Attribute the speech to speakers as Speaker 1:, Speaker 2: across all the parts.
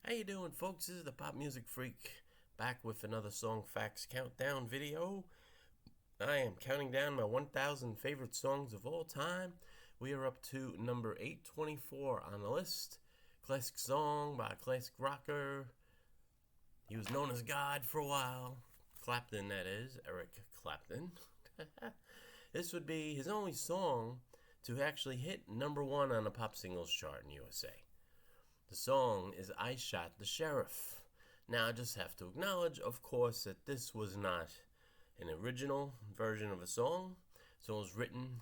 Speaker 1: How you doing, folks? This is the Pop Music Freak back with another Song Facts Countdown video. I am counting down my 1,000 favorite songs of all time. We are up to number 824 on the list. Classic song by a classic rocker. He was known as God for a while. Clapton, that is. Eric Clapton. This would be his only song to actually hit number one on the pop singles chart in USA. The song is I Shot the Sheriff. Now, I just have to acknowledge, of course, that this was not an original version of a song. So it was written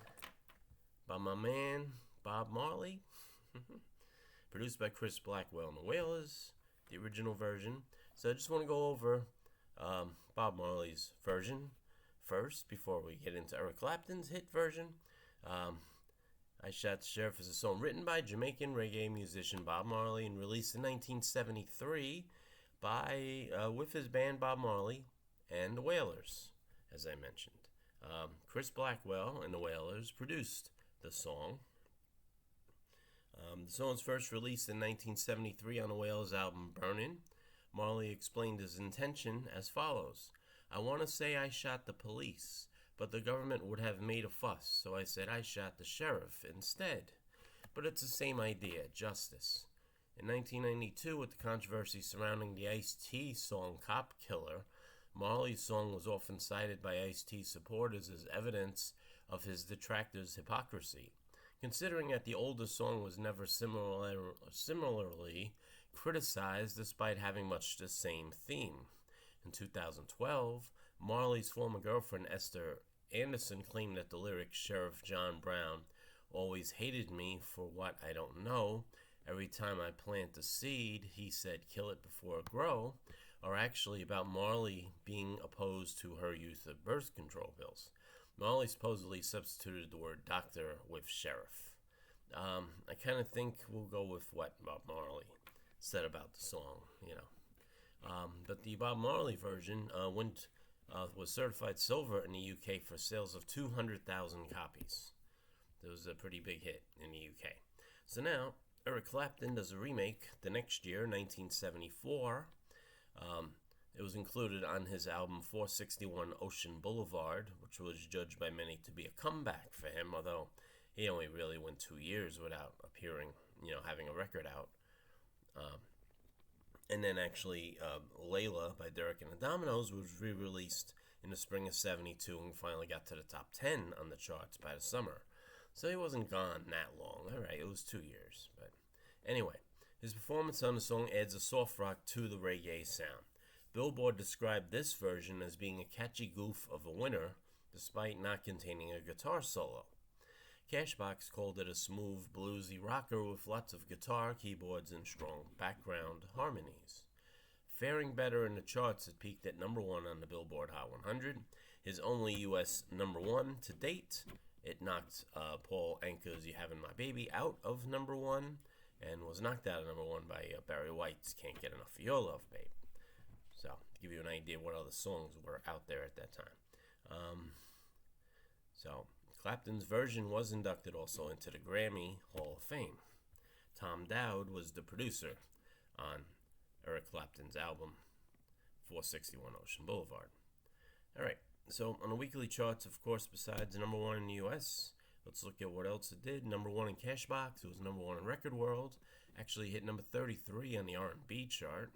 Speaker 1: by my man, Bob Marley, produced by Chris Blackwell and the Wailers, the original version. So I just want to go over Bob Marley's version first before we get into Eric Clapton's hit version. I Shot the Sheriff is a song written by Jamaican reggae musician Bob Marley and released in 1973 with his band Bob Marley and the Wailers, as I mentioned. Chris Blackwell and the Wailers produced the song. The song was first released in 1973 on the Wailers album Burnin'. Marley explained his intention as follows. I want to say I shot the police, but the government would have made a fuss, so I said I shot the sheriff instead. But it's the same idea, justice. In 1992, with the controversy surrounding the Ice-T song Cop Killer, Marley's song was often cited by Ice-T supporters as evidence of his detractors' hypocrisy. Considering that the older song was never similarly criticized despite having much the same theme. In 2012, Marley's former girlfriend Esther Anderson claimed that the lyrics Sheriff John Brown always hated me for what I don't know. Every time I plant a seed, he said kill it before it grow, are actually about Marley being opposed to her use of birth control pills. Marley supposedly substituted the word doctor with sheriff. I kind of think we'll go with what Bob Marley said about the song, but the Bob Marley version was certified silver in the UK for sales of 200,000 copies. It was a pretty big hit in the UK. So now, Eric Clapton does a remake the next year, 1974. It was included on his album 461 Ocean Boulevard, which was judged by many to be a comeback for him, although he only really went 2 years without appearing, having a record out. And then actually, Layla by Derek and the Dominoes was re-released in the spring of 72 and finally got to the top 10 on the charts by the summer. So he wasn't gone that long. All right, it was 2 years. But anyway, his performance on the song adds a soft rock to the reggae sound. Billboard described this version as being a catchy goof of a winner, despite not containing a guitar solo. Cashbox called it a smooth, bluesy rocker with lots of guitar, keyboards, and strong background harmonies. Faring better in the charts, it peaked at number one on the Billboard Hot 100, his only U.S. number one to date. It knocked Paul Anka's You Having My Baby out of number one, and was knocked out of number one by Barry White's Can't Get Enough of Your Love, Babe. So, to give you an idea what other songs were out there at that time. Clapton's version was inducted also into the Grammy Hall of Fame. Tom Dowd was the producer on Eric Clapton's album 461 Ocean Boulevard. Alright, so on the weekly charts, of course, besides number one in the US, let's look at what else it did. Number one in Cashbox, it was number one in Record World, actually hit number 33 on the R&B chart,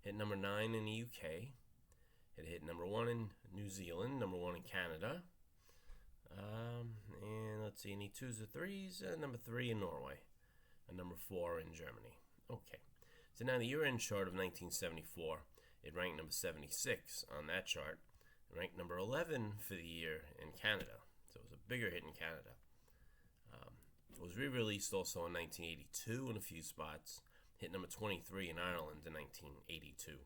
Speaker 1: hit number 9 in the UK, it hit number one in New Zealand, number one in Canada, and let's see, any twos or threes? Number 3 in Norway, and number 4 in Germany. Okay, so now the year-end chart of 1974, it ranked number 76 on that chart, and ranked number 11 for the year in Canada. So it was a bigger hit in Canada. It was re-released also in 1982 in a few spots, hit number 23 in Ireland in 1982.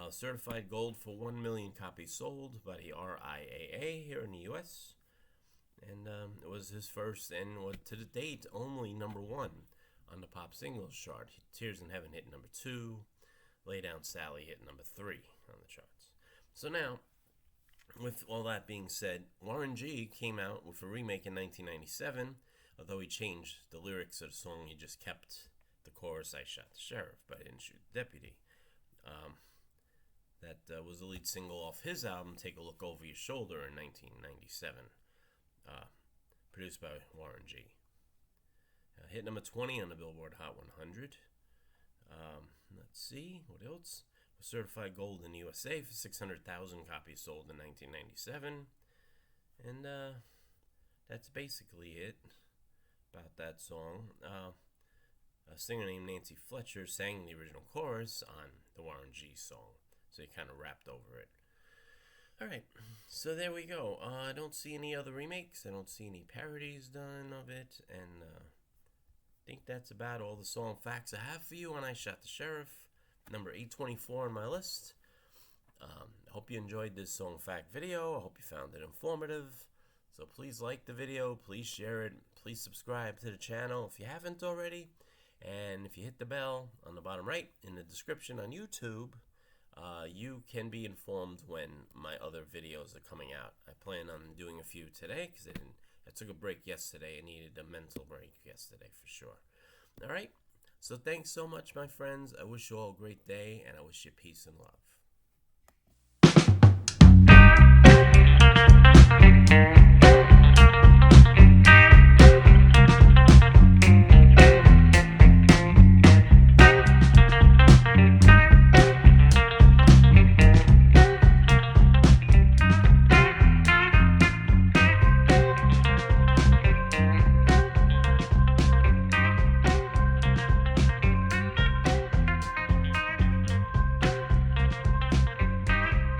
Speaker 1: Certified gold for 1 million copies sold by the RIAA here in the U.S., and it was his first and, to the date, only number one on the pop singles chart. Tears in Heaven hit number 2. Lay Down Sally hit number 3 on the charts. So now, with all that being said, Warren G came out with a remake in 1997. Although he changed the lyrics of the song, he just kept the chorus, I Shot the Sheriff, but I Didn't Shoot the Deputy. That was the lead single off his album, Take a Look Over Your Shoulder, in 1997, produced by Warren G. Hit number 20 on the Billboard Hot 100. Let's see, what else? Was certified gold in the USA for 600,000 copies sold in 1997. And that's basically it about that song. A singer named Nancy Fletcher sang the original chorus on the Warren G song, so he kind of rapped over it. Alright, so there we go. I don't see any other remakes. I don't see any parodies done of it. And I think that's about all the song facts I have for you on I Shot the Sheriff, number 824 on my list. I hope you enjoyed this song fact video. I hope you found it informative. So please like the video, please share it, please subscribe to the channel if you haven't already. And if you hit the bell on the bottom right in the description on YouTube, you can be informed when my other videos are coming out. I plan on doing a few today because I took a break yesterday. I needed a mental break yesterday for sure. Alright, so thanks so much, my friends. I wish you all a great day, and I wish you peace and love.